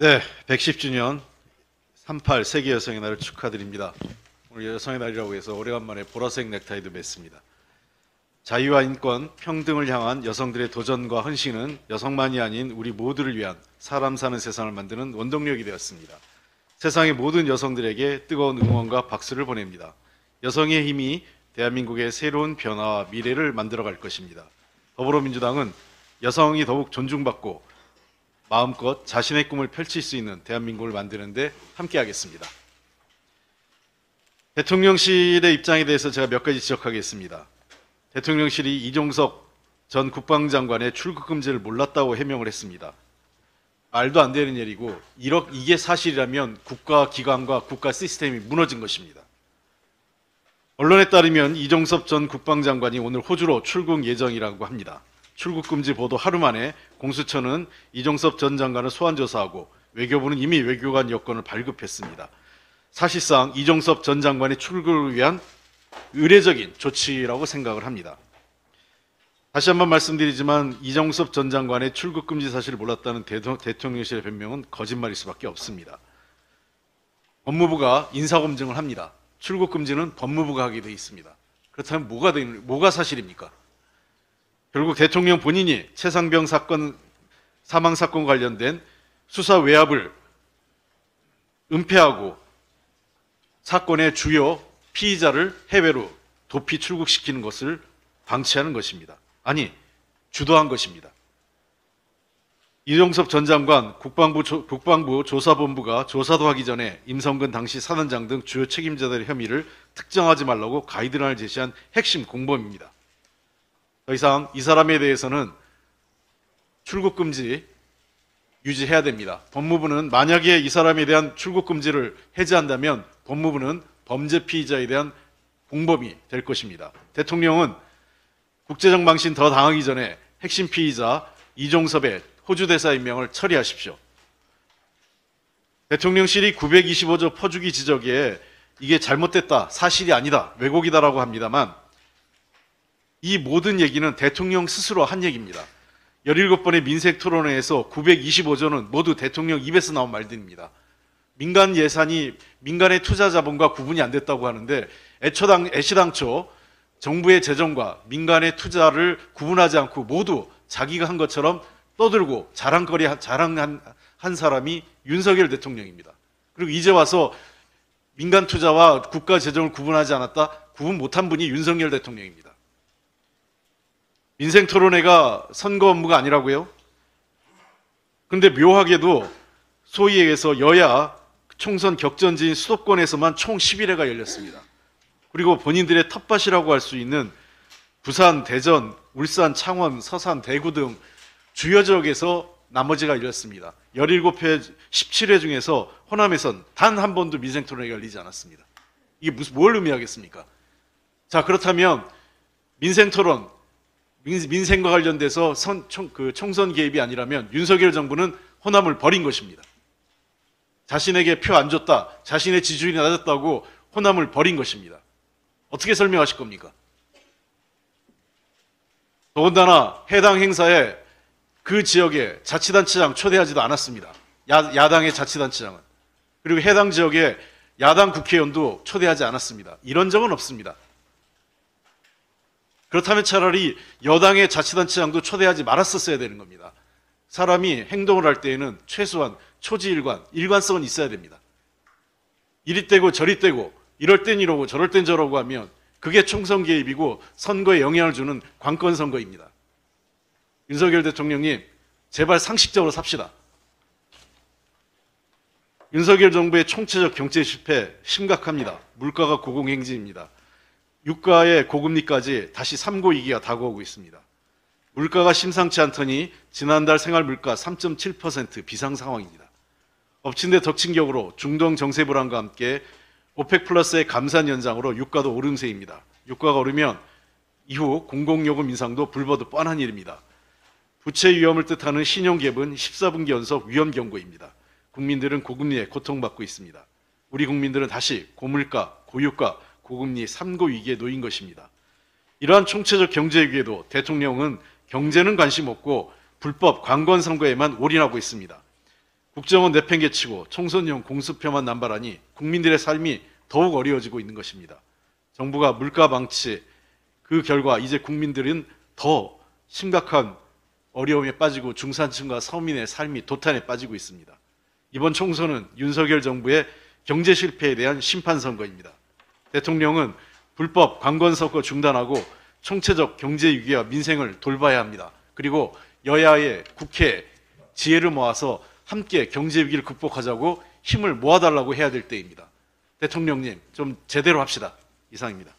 네, 110주년 38 세계 여성의 날을 축하드립니다. 오늘 여성의 날이라고 해서 오래간만에 보라색 넥타이도 맸습니다. 자유와 인권, 평등을 향한 여성들의 도전과 헌신은 여성만이 아닌 우리 모두를 위한 사람 사는 세상을 만드는 원동력이 되었습니다. 세상의 모든 여성들에게 뜨거운 응원과 박수를 보냅니다. 여성의 힘이 대한민국의 새로운 변화와 미래를 만들어갈 것입니다. 더불어민주당은 여성이 더욱 존중받고 마음껏 자신의 꿈을 펼칠 수 있는 대한민국을 만드는 데 함께하겠습니다. 대통령실의 입장에 대해서 제가 몇 가지 지적하겠습니다. 대통령실이 이종석 전 국방장관의 출국 금지를 몰랐다고 해명을 했습니다. 말도 안 되는 일이고 이게 사실이라면 국가 기관과 국가 시스템이 무너진 것입니다. 언론에 따르면 이종섭 전 국방장관이 오늘 호주로 출국 예정이라고 합니다. 출국 금지 보도 하루 만에 공수처는 이종섭 전 장관을 소환 조사하고 외교부는 이미 외교관 여권을 발급했습니다. 사실상 이종섭 전 장관의 출국을 위한 의례적인 조치라고 생각을 합니다. 다시 한번 말씀드리지만 이종섭 전 장관의 출국 금지 사실을 몰랐다는 대통령실의 변명은 거짓말일 수밖에 없습니다. 법무부가 인사검증을 합니다. 출국 금지는 법무부가 하게 돼 있습니다. 그렇다면 뭐가 사실입니까? 결국 대통령 본인이 최상병 사건 사망 사건 관련된 수사 외압을 은폐하고 사건의 주요 피의자를 해외로 도피 출국시키는 것을 방치하는 것입니다. 아니, 주도한 것입니다. 이종섭 전 장관 국방부 조사본부가 조사도 하기 전에 임성근 당시 사단장 등 주요 책임자들의 혐의를 특정하지 말라고 가이드라인을 제시한 핵심 공범입니다. 더 이상 이 사람에 대해서는 출국 금지 유지해야 됩니다. 법무부는 만약에 이 사람에 대한 출국 금지를 해제한다면 법무부는 범죄 피의자에 대한 공범이 될 것입니다. 대통령은 국제적 망신 더 당하기 전에 핵심 피의자 이종섭의 호주 대사 임명을 처리하십시오. 대통령실이 925조 퍼주기 지적에 이게 잘못됐다, 사실이 아니다, 왜곡이다라고 합니다만 이 모든 얘기는 대통령 스스로 한 얘기입니다. 17번의 민생 토론회에서 925조는 모두 대통령 입에서 나온 말들입니다. 민간 예산이 민간의 투자 자본과 구분이 안 됐다고 하는데 애시당초 정부의 재정과 민간의 투자를 구분하지 않고 모두 자기가 한 것처럼 떠들고 자랑한 사람이 윤석열 대통령입니다. 그리고 이제 와서 민간 투자와 국가 재정을 구분하지 않았다? 구분 못한 분이 윤석열 대통령입니다. 민생 토론회가 선거 업무가 아니라고요? 그런데 묘하게도 소위 얘기해서 여야 총선 격전지인 수도권에서만 총 11회가 열렸습니다. 그리고 본인들의 텃밭이라고 할 수 있는 부산, 대전, 울산, 창원, 서산, 대구 등 주요 지역에서 나머지가 열렸습니다. 17회, 17회 중에서 호남에선 단 한 번도 민생 토론회가 열리지 않았습니다. 이게 뭘 의미하겠습니까? 자, 그렇다면 민생 토론, 민생과 관련돼서 총선 개입이 아니라면 윤석열 정부는 호남을 버린 것입니다. 자신에게 표 안 줬다, 자신의 지지율이 낮았다고 호남을 버린 것입니다. 어떻게 설명하실 겁니까? 더군다나 해당 행사에 그 지역에 자치단체장 초대하지도 않았습니다. 야당의 자치단체장은. 그리고 해당 지역에 야당 국회의원도 초대하지 않았습니다. 이런 적은 없습니다. 그렇다면 차라리 여당의 자치단체장도 초대하지 말았었어야 되는 겁니다. 사람이 행동을 할 때에는 최소한 초지일관, 일관성은 있어야 됩니다. 이리 떼고 저리 떼고 이럴 땐 이러고 저럴 땐 저러고 하면 그게 총선 개입이고 선거에 영향을 주는 관건 선거입니다. 윤석열 대통령님, 제발 상식적으로 삽시다. 윤석열 정부의 총체적 경제 실패 심각합니다. 물가가 고공행진입니다. 유가의 고금리까지 다시 3고 위기가 다가오고 있습니다. 물가가 심상치 않더니 지난달 생활물가 3.7% 비상 상황입니다. 엎친 데 덮친 격으로 중동 정세 불안과 함께 오펙 플러스의 감산 연장으로 유가도 오름세입니다. 유가가 오르면 이후 공공요금 인상도 불보듯 뻔한 일입니다. 부채 위험을 뜻하는 신용갭은 14분기 연속 위험 경고입니다. 국민들은 고금리에 고통받고 있습니다. 우리 국민들은 다시 고물가, 고유가, 고금리 3고 위기에 놓인 것입니다. 이러한 총체적 경제 위기에도 대통령은 경제는 관심 없고 불법 관권 선거에만 올인하고 있습니다. 국정원 내팽개치고 총선용 공수표만 남발하니 국민들의 삶이 더욱 어려워지고 있는 것입니다. 정부가 물가 방치, 그 결과 이제 국민들은 더 심각한 어려움에 빠지고 중산층과 서민의 삶이 도탄에 빠지고 있습니다. 이번 총선은 윤석열 정부의 경제 실패에 대한 심판 선거입니다. 대통령은 불법 관건 섞어 중단하고 총체적 경제 위기와 민생을 돌봐야 합니다. 그리고 여야의 국회 지혜를 모아서 함께 경제 위기를 극복하자고 힘을 모아달라고 해야 될 때입니다. 대통령님, 좀 제대로 합시다. 이상입니다.